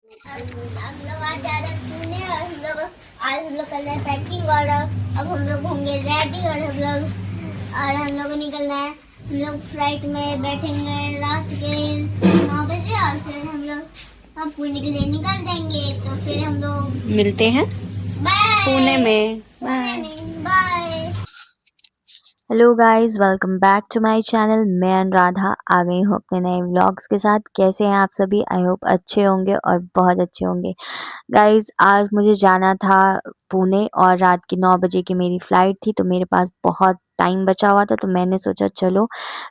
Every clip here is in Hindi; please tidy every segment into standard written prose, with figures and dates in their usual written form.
हम लोग आज जा रहे हैं पुणे और हम लोग कर रहे हैं पैकिंग और अब हम लोग होंगे रेडी और हम लोग निकलना है। हम लोग फ्लाइट में बैठेंगे रात के 9 बजे और फिर हम लोग अब पुणे के लिए निकल देंगे। तो फिर हम लोग मिलते हैं बाय पुणे में। पुणे में bye. Hello guys, welcome back to my channel. मैं अनुराधा आ गई हूँ अपने नए व्लॉग्स के साथ। कैसे हैं आप सभी? आई होप अच्छे होंगे और बहुत अच्छे होंगे। गाइस, आज मुझे जाना था पुणे और रात की 9 बजे की मेरी फ़्लाइट थी, तो मेरे पास बहुत टाइम बचा हुआ था। तो मैंने सोचा चलो,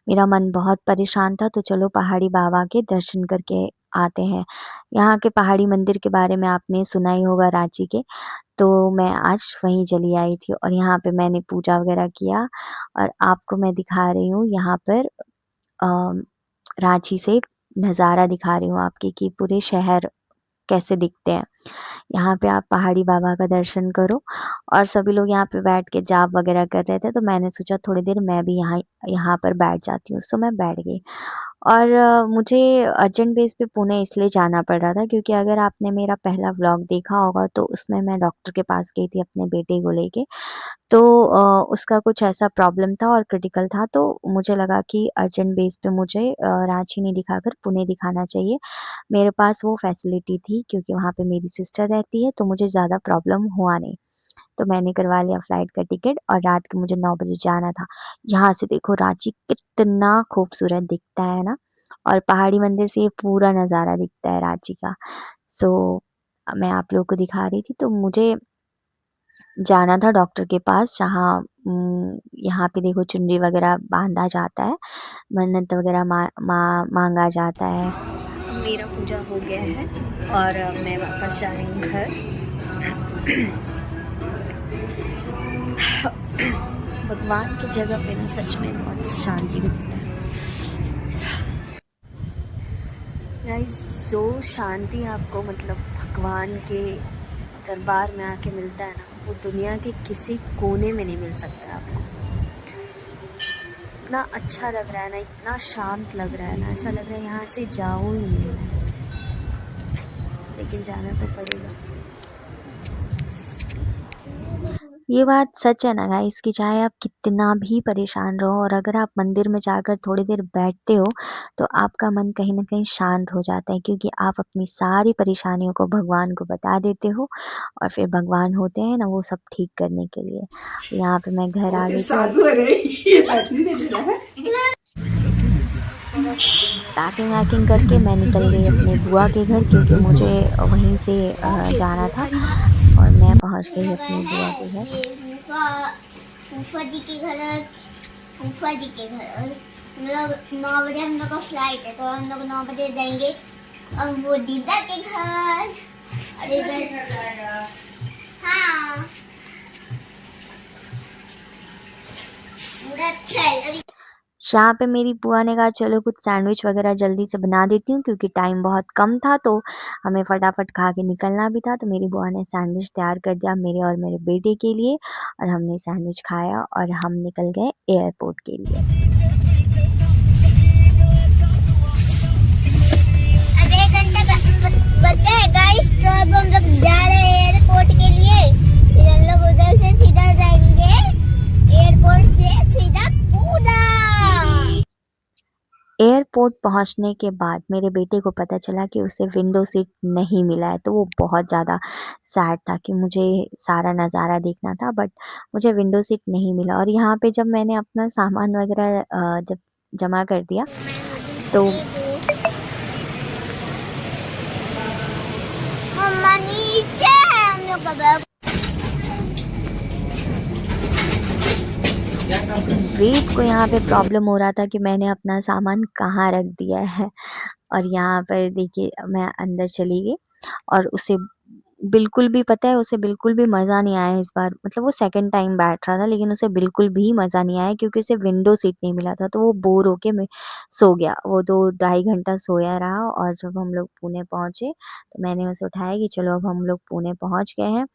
मेरा मन बहुत परेशान था, तो चलो पहाड़ी बाबा के दर्शन करके आते हैं। यहाँ के पहाड़ी मंदिर के बारे में आपने सुना ही होगा, रांची के। तो मैं आज वहीं चली आई थी और यहाँ पे मैंने पूजा वगैरह किया और आपको मैं दिखा रही हूँ यहाँ पर रांची से नज़ारा दिखा रही हूँ आपके कि पूरे शहर कैसे दिखते हैं। यहाँ पे आप पहाड़ी बाबा का दर्शन करो और सभी लोग यहाँ पे बैठ के जाप वगैरह कर रहे थे, तो मैंने सोचा थोड़ी देर मैं भी यहाँ यहाँ पर बैठ जाती हूँ। सो मैं बैठ गई और मुझे अर्जेंट बेस पे पुणे इसलिए जाना पड़ रहा था क्योंकि अगर आपने मेरा पहला व्लॉग देखा होगा तो उसमें मैं डॉक्टर के पास गई थी अपने बेटे को लेके। तो उसका कुछ ऐसा प्रॉब्लम था और क्रिटिकल था, तो मुझे लगा कि अर्जेंट बेस पे मुझे रांची नहीं दिखाकर पुणे दिखाना चाहिए। मेरे पास वो फैसिलिटी थी क्योंकि वहाँ पे मेरी सिस्टर रहती है, तो मुझे ज़्यादा प्रॉब्लम हुआ नहीं। तो मैंने करवा लिया फ़्लाइट का टिकट और रात के मुझे 9 बजे जाना था। यहाँ से देखो रांची कितना खूबसूरत दिखता है ना, और पहाड़ी मंदिर से ये पूरा नज़ारा दिखता है रांची का। सो मैं आप लोगों को दिखा रही थी, तो मुझे जाना था डॉक्टर के पास जहाँ यहाँ पे देखो चुनरी वगैरह बाँधा जाता है, मन्नत वगैरह माँगा जाता है। मेरा पूजा हो गया है और मैं वापस जा रही हूँ घर। भगवान की जगह पे ना सच में बहुत शांति मिलता है। गाइस, जो शांति आपको मतलब भगवान के दरबार में आके मिलता है ना, वो दुनिया के किसी कोने में नहीं मिल सकता आपको। इतना अच्छा लग रहा है ना, इतना शांत लग रहा है ना, ऐसा लग रहा है यहाँ से जाऊँ ही नहीं मैं, लेकिन जाना तो पड़ेगा। ये बात सच है ना गाइस कि चाहे आप कितना भी परेशान रहो और अगर आप मंदिर में जाकर थोड़ी देर बैठते हो तो आपका मन कहीं न कहीं शांत हो जाता है, क्योंकि आप अपनी सारी परेशानियों को भगवान को बता देते हो और फिर भगवान होते हैं ना वो सब ठीक करने के लिए। यहाँ पे मैं घर आ गई थी। पैकिंग वैकिंग करके मैं निकल गई अपने बुआ के घर क्योंकि मुझे वहीं से जाना था और मैं पहुंच गई अपनी बुआ के घर। फूफा जी के घर। फूफा जी के घर हम लोग 9 बजे हम लोग का फ्लाइट है, तो हम लोग 9 बजे जाएंगे और वो दीदा के घर और इधर। हाँ, पूरा अच्छा है। यहाँ पे मेरी बुआ ने कहा चलो कुछ सैंडविच वगैरह जल्दी से बना देती हूँ क्योंकि टाइम बहुत कम था, तो हमें फटाफट खा के निकलना भी था। तो मेरी बुआ ने सैंडविच तैयार कर दिया मेरे और मेरे बेटे के लिए और हमने सैंडविच खाया और हम निकल गए एयरपोर्ट के लिए। अब 1 घंटा बचा है गाइस, तो अब हम लोग जा रहे हैं एयरपोर्ट के लिए। फिर हम लोग उधर से सीधा जाएंगे एयरपोर्ट से सीधा पूना। एयरपोर्ट पहुंचने के बाद मेरे बेटे को पता चला कि उसे विंडो सीट नहीं मिला है, तो वो बहुत ज़्यादा सैड था कि मुझे सारा नज़ारा देखना था बट मुझे विंडो सीट नहीं मिला। और यहाँ पे जब मैंने अपना सामान वगैरह जब जमा कर दिया तो मम्मा नीचे है हम लोग का बैग। वेट को यहाँ पे प्रॉब्लम हो रहा था कि मैंने अपना सामान कहाँ रख दिया है। और यहाँ पर देखिए मैं अंदर चली गई और उसे बिल्कुल भी पता है, उसे बिल्कुल भी मज़ा नहीं आया इस बार। मतलब वो सेकंड टाइम बैठ रहा था लेकिन उसे बिल्कुल भी मज़ा नहीं आया क्योंकि उसे विंडो सीट नहीं मिला था, तो वो बोर होके मैं सो गया। वो 2 ढाई घंटा सोया रहा और जब हम लोग पुणे पहुँचे तो मैंने उसे उठाया कि चलो अब हम लोग पुणे पहुँच गए हैं।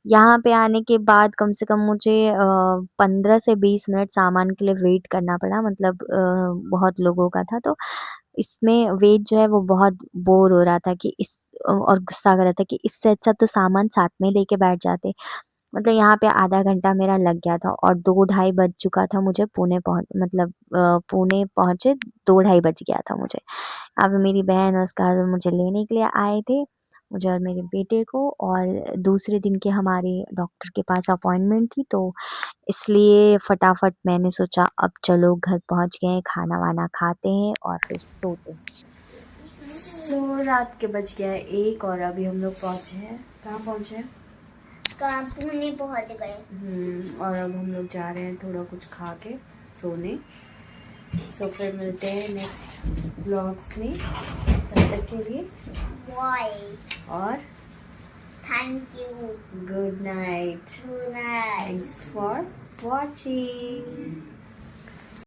यहाँ पे आने के बाद कम से कम मुझे 15 से 20 मिनट सामान के लिए वेट करना पड़ा, मतलब बहुत लोगों का था, तो इसमें वेट जो है वो बहुत बोर हो रहा था कि और गुस्सा कर रहा था कि इससे अच्छा तो सामान साथ में लेके बैठ जाते। मतलब यहाँ पे आधा घंटा मेरा लग गया था और 2 ढाई बज चुका था मुझे पुणे पहुँचे 2 ढाई बज गया था मुझे। अब मेरी बहन और उसका हस्बैंड मुझे लेने के लिए आए थे, मुझे और मेरे बेटे को, और दूसरे दिन की हमारी डॉक्टर के पास अपॉइंटमेंट थी, तो इसलिए फटाफट मैंने सोचा अब चलो घर पहुँच गए हैं, खाना-वाना खाते हैं और फिर सोते हैं। तो रात के बज गया है 1 और अभी हम लोग पहुँचे हैं, कहाँ पहुँचे हैं? तो आप पुणे पहुंच गए। और अब हम लोग जा रहे हैं थोड़ा कुछ खा के सोने। सो फिर मिलते हैं नेक्स्ट ब्लॉग्स में, तब तक के लिए बाय और thank you. Good night. Good night. Thanks for watching.